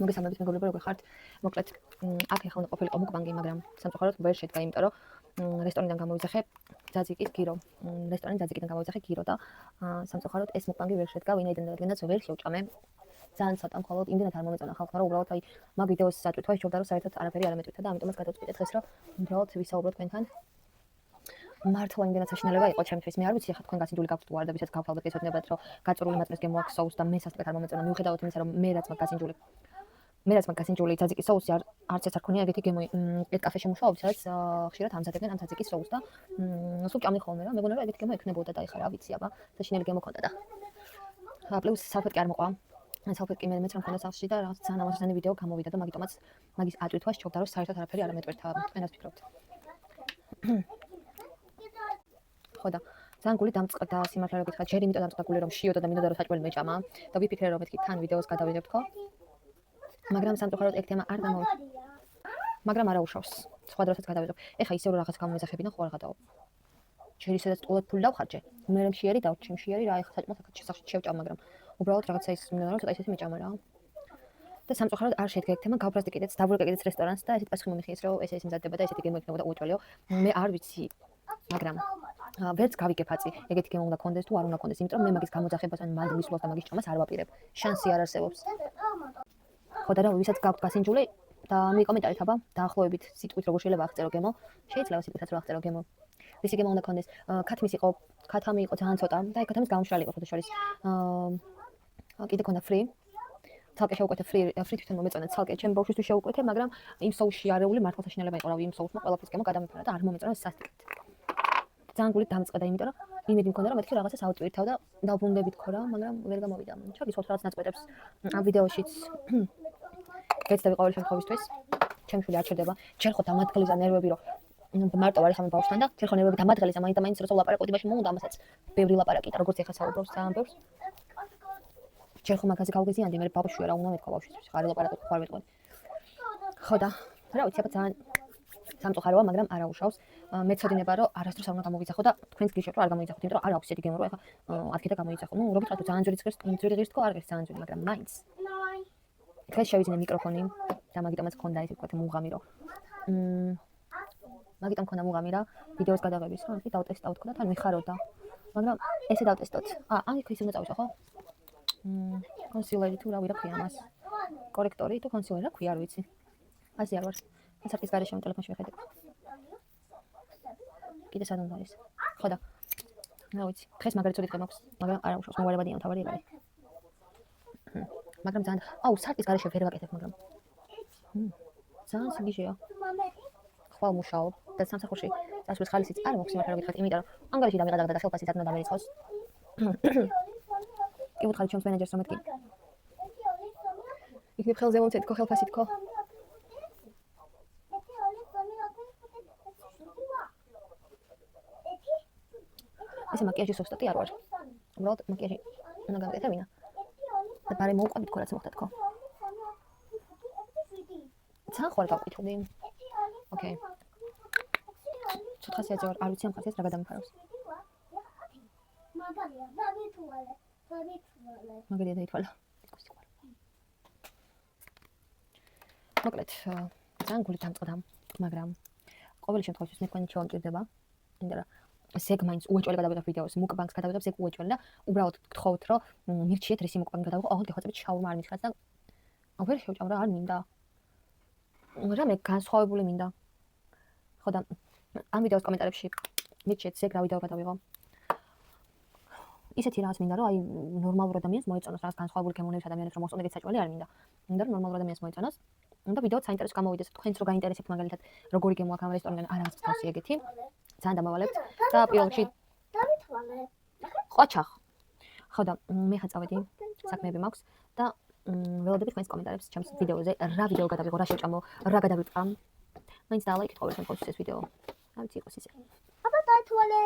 მოგესალმებით მეგობრებო, როგორ ხართ? მოკლედ, აქ ეხლა უნდა ყოფილიყო მუკბანგი, მაგრამ სამწუხაროდ ვერ შედგა, იმიტომ რომ რესტორნიდან გამოვიძახე ძაძიკის გირო. რესტორანი ძაძიკიდან გამოვიძახე გირო და სამწუხაროდ ეს მუკბანგი ვერ შედგა, ვინაიდან რადგანაც ვერ შევჭამე. ძალიან ცოტა მხოლოდ იმდენად არ მომეწონა ხალხმა, რომ უბრალოდ აი მაგ ვიდეოს საწვეთვა ისჯობდა, რომ საერთოდ არაფერი არ ამეტყვითა და ამიტომაც გადავწყვიტე დღეს, რომ უბრალოდ ვისაუბროთ თქვენთან. მართლა იმდენად საშინელება იყო ჩემთვის. მე არ ვიცი ახლა თქვენ გასინჯული გაქვთ თუ არ და ვისაც გავთავდეთ გეცოდინებათ, რომ გაწურული მაწვეს გემოაქვს соуს და მე სასტიკად არ მომეწონა. მიუხედავად იმისა, რომ მე რაც მაგ გასინჯული ძაძიკის соуსი არც ეს არ ქონია ეგეთი გემო. ერთ კაფეში მუშაობ, სადაც ხშირად ამზადებდნენ ამ ძაძიკის соуს და სულ ჭამდი ხოლმე რა. მეგონა რომ ეგეთი გემო ექნებოდა და ეხლა რა ვიცი, აბა საშინელი გემო ქონდა და პლუს სალფეტკი არ მოყვა. სალფეტკი მეც რა მქონდა სახლში და რაღაც ძალიან ამასიანი ვიდეო გამოვიდა და მაგიტომაც მაგის აწვეთვა სჯობდა, რომ საერთოდ არაფერი არ ამეტყვითა. თქვენაც ფიქრობთ. ხო და ძალიან გული დამწყდა სიმართლე რომ გითხრათ, ჯერ იმიტომ დამწყდა გული რომ შიოდა და მინდოდა რომ საჭმელი მეჭამა და ვიფიქრე რომ მეთქი თან ვიდეოს გადავიღებ ხო? მაგრამ სამწუხაროდ ეგ თემა არ დამოვიდა. მაგრამ არა უშავს. სხვა დროსაც გადავიღებ. ეხა ისე რომ რაღაც გამომეძახებინა ხო არ გადავა. ჯერ ისედაც ტყუილად ფული დავხარჯე. მე მშიერი დავჭი, მშიერი რა ეხა საჭმელს აქ შესახში შევჭამ, მაგრამ უბრალოდ რაღაცა ის მინდოდა რომ ცოტა ისეთი მეჭამა რა. და სამწუხაროდ არ შედგა ეგ თემა, გავბრაზდი კიდეც, დავურეკე კიდეც რესტორანს და ესეთ პასუხი მომიხიეს რომ ეს იმზადდება და ესეთი გემო იქნებოდა უეჭველიო. მე არ ვიცი, მაგრამ ვერც გავიგებ აწი, ეგეთი გემო უნდა კონდეს თუ არ უნდა კონდეს, იმიტომ რომ მე მაგის გამოძახებას ან მალ მისვლას და მაგის ჭამას არ ვაპირებ. შანსი არ არსებობს. ხო და რა, ვისაც გაქვთ გასინჯული და მიკომენტარით აბა, დაახლოებით სიტყვით როგორ შეიძლება აღწერო გემო, შეიძლება სიტყვითაც რო აღწერო გემო. ვისი გემო უნდა კონდეს? ქათმის იყო, ქათამი იყო ძალიან ცოტა და ეგ ქათამის გამშრალი იყო ხოთაშორის. კიდე ქონდა ფრი. ცალკე შევკვეთე ფრი თვითონ მომეწონა ცალკე ჩემ ბავშვისთვის შევკვეთე, მაგრამ იმ соуსში არეული მართლა საშინელება იყო, რავი იმ соуსმა ყველაფრის გემო გადამიფარა და არ მომეწონა სასტიკად. ძალიან გული დამწყდა, იმიტომ რომ იმედი მქონდა რომ მეთქი რაღაცას ავტვირთავ და დავბრუნდებით ხო რა, მაგრამ ვერ გამოვიდა. ჩაგისვათ რაღაც ნაწყვეტებს ამ ვიდეოშიც. გეცდები ყოველი შემთხვევისთვის. ჩემი შვილი არ ჩერდება. ჯერ ხო დამადგლიზა ნერვები რომ მარტო არ ეხამე ბავშვთან და ჯერ ხო ნერვები დამადგლიზა, მაინც როცა ვლაპარაკობ იმაში მოუნდა ამასაც ბევრი ლაპარაკი და როგორც ეხა საუბრობს ძალიან ბევრს. ჯერ ხო მაგაზე გავგეზიანდი, მე ბავშვია რა უნდა მეთქვა ბავშვისთვის, ხარ ლაპარაკობ, ხარ მეტყვი. ხო და რა ვიცი, აბა ძალიან სამწუხაროა, მაგრამ არა უშავს. მეცოდინება რომ არასდროს არ უნდა გამოვიძახო და თქვენს გიშევთ რომ არ გამოვიძახოთ, იმიტომ რომ არ აქვს ესეთი გემო რომ ეხა აქ და გამოვიძახო. ნუ როგორ ვთქვა, ძალიან ძვირი ღირს თქო, არ ღირს ძალიან ძვირი, მაგრამ მაინც. დღეს შევიძინე მიკროფონი და მაგიტომაც მქონდა ისე ვთქვათ მუღამი რომ მაგიტომ მქონდა მუღამი რა ვიდეოს გადაღების რა, ისე დავტესტავ თქო და თან მიხაროდა. მაგრამ ესე დავტესტოთ. აი იქ ისე უნდა წავიშო ხო? კონსილერი თუ რა ვირა ქვია მას. კორექტორი თუ კონსილერი რა ქვია, არ ვიცი. ასე არ ვარ. სარკის გარეშე ამ ტელეფონში ვიხედებ. კიდე სად უნდა არის? ხო და რა ვიცი, დღეს მაგარი წოდი დღე მაქვს, მაგრამ არა უშავს, მოგვარებადია თავარი ეგ არის. მაგრამ ძალიან აუ სარკის გარეშე ვერ ვაკეთებ, მაგრამ ძალიან სიგიჟეა. ხვალ მუშაობ და სამსახურში წასვლის ხალისიც არ მოხს იმათ რომ გითხრათ, იმიტომ რომ ამ გარეშე დამეყადაგდა და ხელფასიც არ უნდა დამერიცხოს. კი ვუთხარი ჩემს მენეჯერს რომ მეთქი. იქნებ ხელზე მომცეთ თქო, ხელფასი თქო. ესე მაკიაჟი სუსტი არ ვარ. უბრალოდ მაკიაჟი უნდა გამეკეთე ვინა. და ბარე მოუყვებით თქო რაც მოხდა თქო. ძალიან ხوار გავყვითოდი. ოკეი. ცოტა ხასიათზე არ ვიცი ამ ხასიათს რა გადამიფარავს. მაგარია დაითვალა. მოკლედ, ძალიან გული დამწყდა, მაგრამ ყოველი შემთხვევაში მე თქვენი შევამჭირდება, იმიტომ რომ ზეგ მაინც უეჭველი გადავიღებ ვიდეოს, მუკბანგს გადავიღებ ზეგ უეჭველი და უბრალოდ გთხოვთ რომ მირჩიეთ რისი მუკბანგი გადავიღო, ოღონდ გეხოცებით შაურმა არ მითხრათ და ვერ შევჭამ რა, არ მინდა. რა მე განსხვავებული მინდა. ხო და ამ ვიდეოს კომენტარებში მირჩიეთ ზეგ რა ვიდეო გადავიღო. ისეთი რაღაც მინდა რომ აი ნორმალურ ადამიანს მოეწონოს, რაღაც განსხვავებული გემოვნების ადამიანებს რომ მოსწონდეს საჭმელი არ მინდა. მინდა რომ ნორმალურ ადამიანს მოეწონოს. და ვიდეოც საინტერესო გამოვიდეს, თქვენც რო გაინტერესებთ მაგალითად როგორი გემო აქვს ამ რესტორნიდან, არაც თავისი ეგეთი. ძალიან დამავალებთ და პირველ რიგში ყოჩახ. ხო და მე ხა წავედი, საქმეები მაქვს და ველოდებით თქვენს კომენტარებს ჩემს ვიდეოზე, რა ვიდეო გადავიღო, რა შევჭამო, რა გადავიტყამ. მაინც დაალაიქეთ ყოველ შემთხვევაში ეს ვიდეო. რა ვიცი იყოს ისე. აბა დაითვალე.